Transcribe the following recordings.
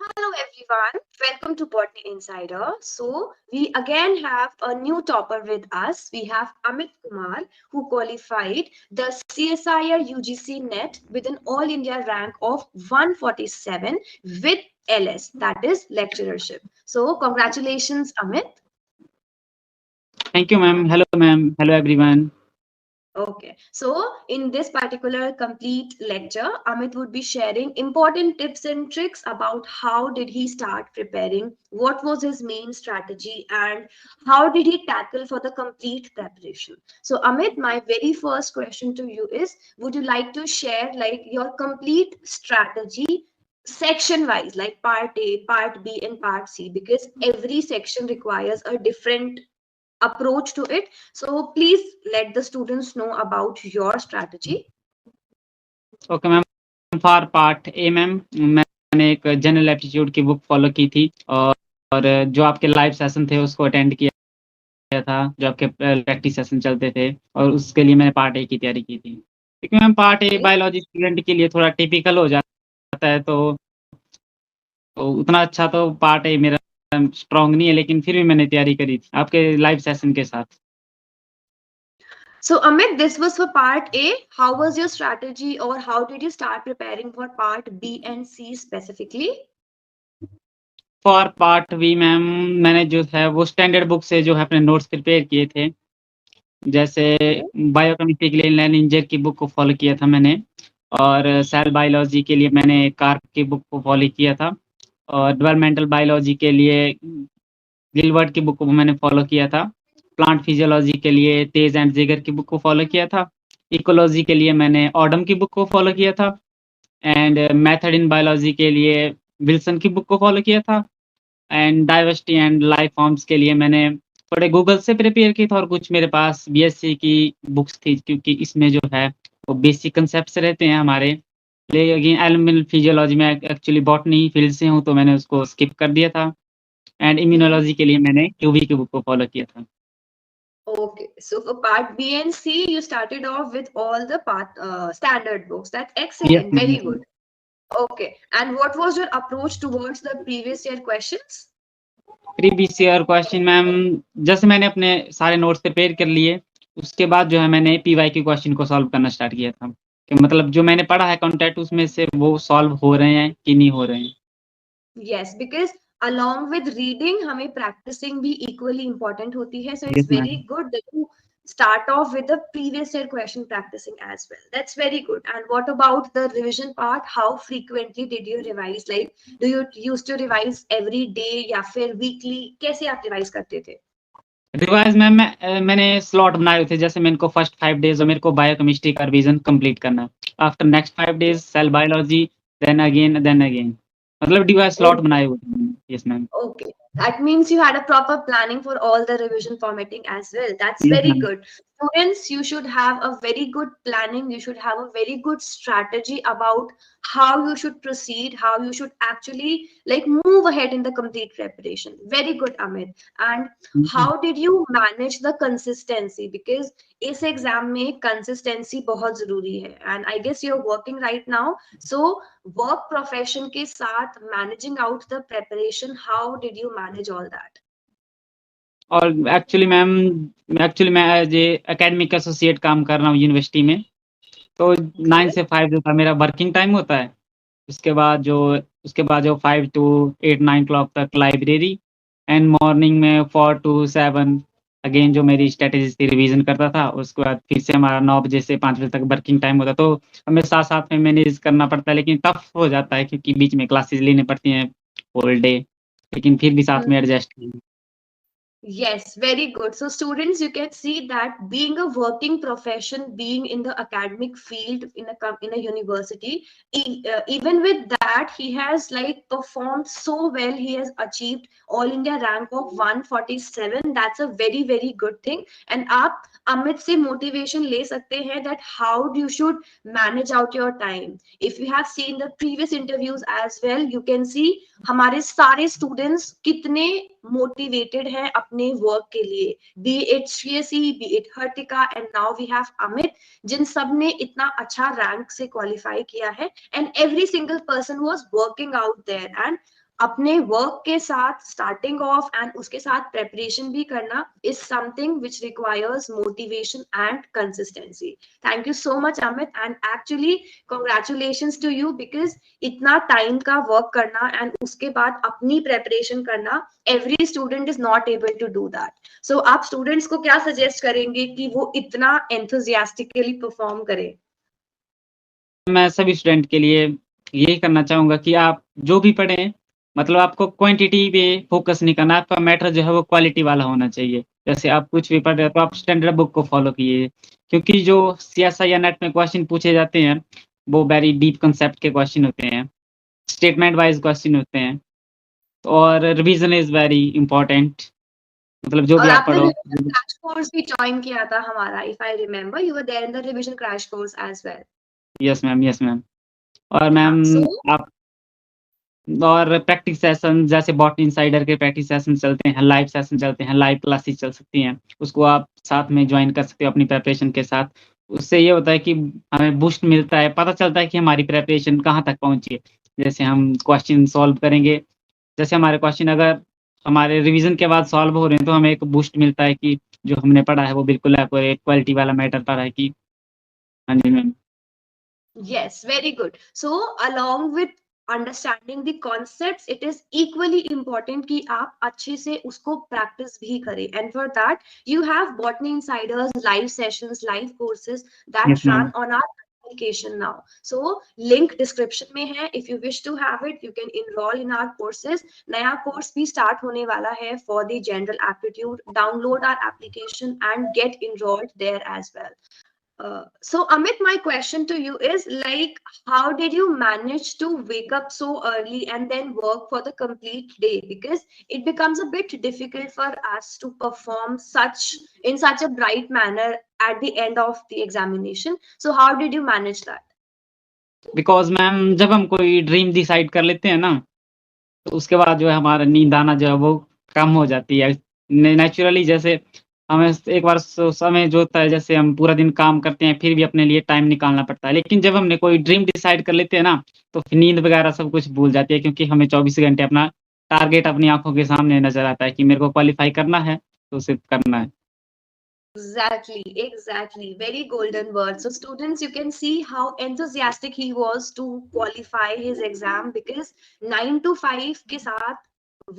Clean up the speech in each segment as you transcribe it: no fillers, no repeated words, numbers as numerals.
Hello everyone, welcome to Botany Insider. So we again have a new topper with us. We have Amit Kumar who qualified the CSIR UGC NET with an All India rank of 147 with LS, that is lecturership. So congratulations Amit. Thank you, ma'am. Hello, ma'am. Hello, everyone. Okay, so in this particular complete lecture, Amit would be sharing important tips and tricks about how did he start preparing, what was his main strategy, and how did he tackle for the complete preparation. So Amit, my very first question to you is, would you like to share like your complete strategy section wise, like part A, part B, and part C, because every section requires a different approach to it. So please let the students know about your strategy. Okay ma'am, for part A ma'am, मैंने एक general aptitude की book follow की थी और जो आपके live session थे उसको अटेंड किया था, जो आपके प्रैक्टिस सेशन चलते थे, और उसके लिए मैंने पार्ट ए की तैयारी की थी। क्योंकि ma'am part A Okay. Biology student के लिए थोड़ा टिपिकल हो जाता है, तो उतना अच्छा तो पार्ट ए मेरा स्ट्रांग नहीं है, लेकिन फिर भी मैंने तैयारी करी थी आपके लाइव सेशन के साथ। So Amit, this was for part A. How was your strategy or how did you start preparing for part B and C specifically? For part B ma'am, मैंने जो है वो स्टैंडर्ड बुक से जो है अपने नोट्स प्रिपेयर किए थे। जैसे Okay. बायोकेमिस्ट्री के लिए लैनिंजर की बुक को फॉलो किया था मैंने, और सेल बायोलॉजी के लिए मैंने कार्प की बुक को फॉलो किया था, और डेवलपमेंटल बायोलॉजी के लिए गिलबर्ट की बुक को मैंने फॉलो किया था। प्लांट फिजियोलॉजी के लिए तेज एंड जिगर की बुक को फॉलो किया था। इकोलॉजी के लिए मैंने ऑडम की बुक को फॉलो किया था, एंड मेथड इन बायोलॉजी के लिए विल्सन की बुक को फॉलो किया था, and diversity and life forms के लिए मैंने थोड़े गूगल से प्रिपेयर की था, और कुछ मेरे पास बीएससी की बुक्स थी, क्योंकि इसमें जो है वो बेसिक कंसेप्ट्स रहते हैं हमारे। लेकिन एनिमल फिजियोलॉजी में एक्चुअली बॉटनी फील्ड से हूँ, तो मैंने उसको स्किप कर दिया था, एंड Mhm. इम्यूनोलॉजी के लिए मैंने क्यूबी की बुक को फॉलो किया था। Okay, so for part B and C, you started off with all the part standard books. That's yes excellent, very ma'am. good. Okay, and what was your approach towards the previous year questions? Previous year question ma'am, जैसे मैंने अपने सारे notes prepare कर लिए, उसके बाद जो है मैंने पीवाई के क्वेश्चन को सॉल्व करना स्टार्ट किया था, कि मतलब जो मैंने पढ़ा है कंटेंट उसमें से वो सॉल्व हो रहे हैं कि नहीं हो रहे हैं। Yes, because along with reading, हमें practicing भी equally important होती है. So it's yes very ma'am. good that you start off with the previous year question practicing as well. That's very good. And what about the revision part? How frequently did you revise? Like, do you used to revise every day या फिर weekly? कैसे आप revise करते थे? Revise ma'am, मैंने slot बनाए हुए थे, जैसे मेरे को फर्स्ट 5 डेज मेरे को बायोकेमिस्ट्री का रिवीजन कंप्लीट करना है, after next 5 days cell biology, then again, मतलब डिवाइस स्लॉट Okay. बनाए हुए थे। Yes ma'am. Okay, that means you had a proper planning for all the revision formatting as well. That's yes very ma'am. good. Students, you should have a very good planning. You should have a very good strategy about how you should proceed, how you should actually like move ahead in the complete preparation. Very good, Amit. And how did you manage the consistency? Because इस exam में consistency बहुत जरूरी है and I guess you are working right now so work profession के साथ managing out the preparation how did you manage all that और actually मैं as a academic associate काम कर रहा हूँ यूनिवर्सिटी में, तो 9 से 5 जो था मेरा वर्किंग टाइम होता है। उसके बाद जो 5 to 8 9 क्लॉक तक लाइब्रेरी, एंड मॉर्निंग में 4 to 7 अगेन जो मेरी स्ट्रेटेजीज थी रिवीजन करता था। उसके बाद फिर से हमारा 9 बजे से 5 बजे तक वर्किंग टाइम होता है, तो हमें साथ साथ में मैनेज करना पड़ता है, लेकिन टफ हो जाता है क्योंकि बीच में क्लासेस लेनी पड़ती हैं होल डे, लेकिन फिर भी साथ में adjust. Yes, very good. So, students, you can see that being a working profession, being in the academic field in a university, even with that, he has like performed so well. He has achieved All India rank of 147. That's a very very good thing. And आप अमित से motivation ले सकते हैं that how you should manage out your time. If you have seen the previous interviews as well, you can see हमारे सारे students कितने motivated हैं अपने वर्क के लिए be it Shreyasi be it Hartika and now we have Amit जिन सब ने इतना अच्छा रैंक से क्वालिफाई किया है and every single person was working out there and अपने वर्क के साथ स्टार्टिंग ऑफ एंड उसके साथ प्रेपरेशन भी करना is something which requires motivation and consistency. Thank you so much Amit, and actually congratulations to you, because इतना time का work करना एंड उसके बाद अपनी प्रेपरेशन करना, every student is not able to do that. So आप स्टूडेंट्स को क्या सजेस्ट करेंगे कि वो इतना एंथुजियास्टिकली परफॉर्म करें? मैं सभी स्टूडेंट के लिए यही करना चाहूँगा कि आप जो भी पढ़ें, मतलब आपको क्वांटिटी पे फ़ोकस नहीं करना, आपका मैटर जो है वो क्वालिटी वाला होना चाहिए। जैसे आप कुछ भी पढ़ रहे हो तो आप स्टैंडर्ड बुक को फ़ॉलो कीजिए, क्योंकि जो सीएसआई या नेट में क्वेश्चन पूछे जाते हैं, वो वेरी डीप कांसेप्ट के क्वेश्चन होते हैं, स्टेटमेंट वाइज़ क्वेश्चन होते हैं, और रिवीजन इज़ वेरी इम्पोर्टेंट। मतलब जो भी और आप आपने पढ़ो। रिवीजन क्रैश कोर्स भी ज्वाइन किया था हमारा, if I remember you were there in the revision crash course as well. Yes ma'am, yes ma'am. और हाँ, मैम सो आप और प्रैक्टिस सेशन जैसे बॉटनी इनसाइडर के प्रैक्टिस सेशन चलते हैं, लाइव सेशन चलते हैं, लाइव क्लासेस चल सकती हैं। उसको आप साथ में जॉइन कर सकते हो अपनी प्रिपरेशन के साथ। उससे ये होता है कि हमें बूस्ट मिलता है, पता चलता है कि हमारी प्रिपरेशन कहाँ तक पहुँची है। जैसे हम क्वेश्चन सॉल्व करेंगे, जैसे हमारे क्वेश्चन अगर हमारे रिवीजन के बाद सॉल्व हो रहे हैं, तो हमें एक बूस्ट मिलता है कि जो हमने पढ़ा है वो बिल्कुल एक्यूरेट क्वालिटी वाला मैटर पढ़ा है कि हाँ जी ma'am. yes, very good. So along with understanding the concepts, it is equally important कि आप अच्छे से उसको practice भी करें. And for that, you have Botany Insiders live sessions, live courses that yes ma'am. run on our application now. So link description में है. If you wish to have it, you can enroll in our courses. नया course भी start होने वाला है for the general aptitude. Download our application and get enrolled there as well. So Amit, my question to you is like, how did you manage to wake up so early and then work for the complete day? Because it becomes a bit difficult for us to perform in such a bright manner at the end of the examination. So how did you manage that? Because ma'am जब हम कोई dream decide कर लेते हैं ना, तो उसके बाद जो है हमारा नींद आना जो है वो कम हो जाती है। नेचुरली जैसे हमें एक बार समय जो होता है, जैसे हम पूरा दिन काम करते हैं फिर भी अपने लिए टाइम निकालना पड़ता है। लेकिन जब हमने कोई ड्रीम डिसाइड कर लेते हैं ना, तो फिर नींद वगैरह सब कुछ भूल जाती है, क्योंकि हमें 24 घंटे अपना टारगेट अपनी आँखों के सामने नज़र आता है कि मेरे को क्वालीफाई करना है, तो उसे करना है। Exactly. Very golden word. So, students, you can see how enthusiastic he was to qualify his exam, because 9 to 5 ke saath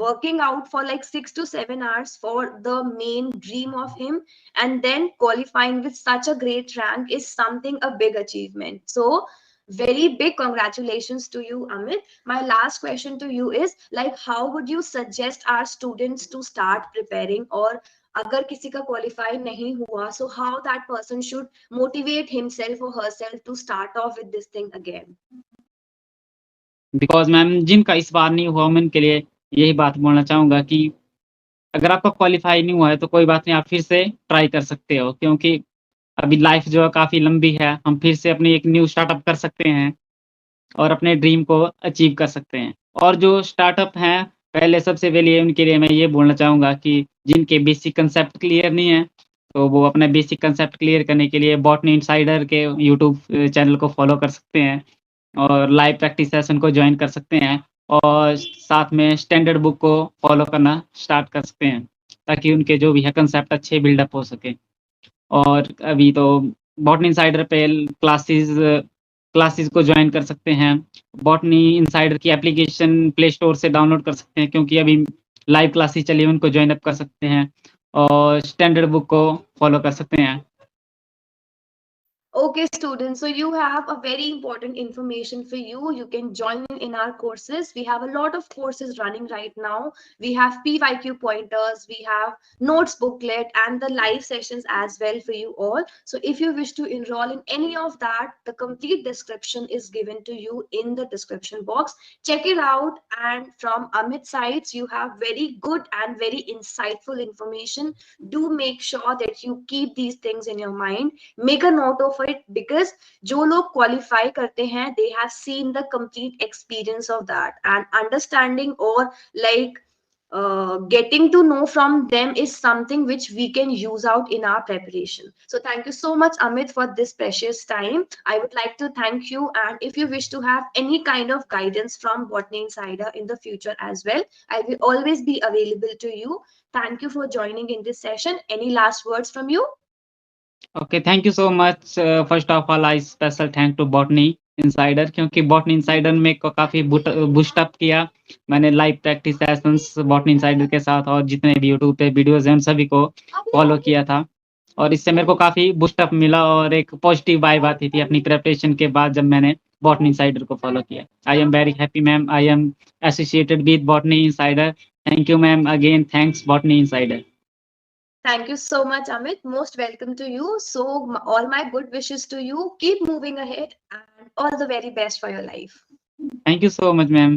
working out for like 6 to 7 hours for the main dream of him, and then qualifying with such a great rank is something a big achievement. So, very big congratulations to you, Amit. My last question to you is like, how would you suggest our students to start preparing, or अगर किसी का qualify नहीं हुआ, so how that person should motivate himself or herself to start off with this thing again? Because ma'am जिनका इस बार नहीं हुआ, मैं उनके लिए यही बात बोलना चाहूँगा कि अगर आपका क्वालीफाई नहीं हुआ है तो कोई बात नहीं, आप फिर से ट्राई कर सकते हो, क्योंकि अभी लाइफ जो है काफ़ी लंबी है। हम फिर से अपनी एक न्यू स्टार्टअप कर सकते हैं और अपने ड्रीम को अचीव कर सकते हैं। और जो स्टार्टअप हैं, पहले सबसे पहले उनके लिए मैं ये बोलना चाहूँगा कि जिनके बेसिक कांसेप्ट क्लियर नहीं है, तो वो अपना बेसिक कांसेप्ट क्लियर करने के लिए बॉटनी इनसाइडर के यूट्यूब चैनल को फॉलो कर सकते हैं और लाइव प्रैक्टिस सेशन को जॉइन कर सकते हैं, और साथ में स्टैंडर्ड बुक को फॉलो करना स्टार्ट कर सकते हैं, ताकि उनके जो भी है कांसेप्ट अच्छे बिल्डअप हो सके। और अभी तो बॉटनी इनसाइडर पे क्लासेस को जॉइन कर सकते हैं। बॉटनी इनसाइडर की एप्लीकेशन प्ले स्टोर से डाउनलोड कर सकते हैं, क्योंकि अभी लाइव क्लासेस चली है, उनको जॉइन अप कर सकते हैं और स्टैंडर्ड बुक को फॉलो कर सकते हैं। Okay, students, so you have a very important information for you. You can join in our courses. We have a lot of courses running right now. We have PYQ pointers, we have notes booklet, and the live sessions as well for you all. So if you wish to enroll in any of that, the complete description is given to you in the description box. Check it out. And from Amit sites, you have very good and very insightful information. Do make sure that you keep these things in your mind. Make a note of it, because जो लोग qualify करते हैं, they have seen the complete experience of that and understanding, or like getting to know from them is something which we can use out in our preparation. So thank you so much, Amit, for this precious time. I would like to thank you, and if you wish to have any kind of guidance from Botany Insider in the future as well, I will always be available to you. Thank you for joining in this session. Any last words from you? Okay, thank you so much. First of all I special thank to Botany Insider, क्योंकि Botany Insider ने मेरे को काफ़ी boost up किया। मैंने live practice sessions Botany Insider के साथ और जितने भी यूट्यूब पे वीडियोज़ हैं उन सभी को फॉलो किया था, और इससे मेरे को काफ़ी बूस्ट अप मिला और एक पॉजिटिव वाइब आती थी अपनी प्रिपरेशन के बाद जब मैंने बॉटनी इंसाइडर को फॉलो किया। I am very happy ma'am, I am associated with botany insider. Thank you ma'am, again thanks botany insider. Thank you so much, Amit. Most welcome to you. So, all my good wishes to you. Keep moving ahead and all the very best for your life. Thank you so much ma'am.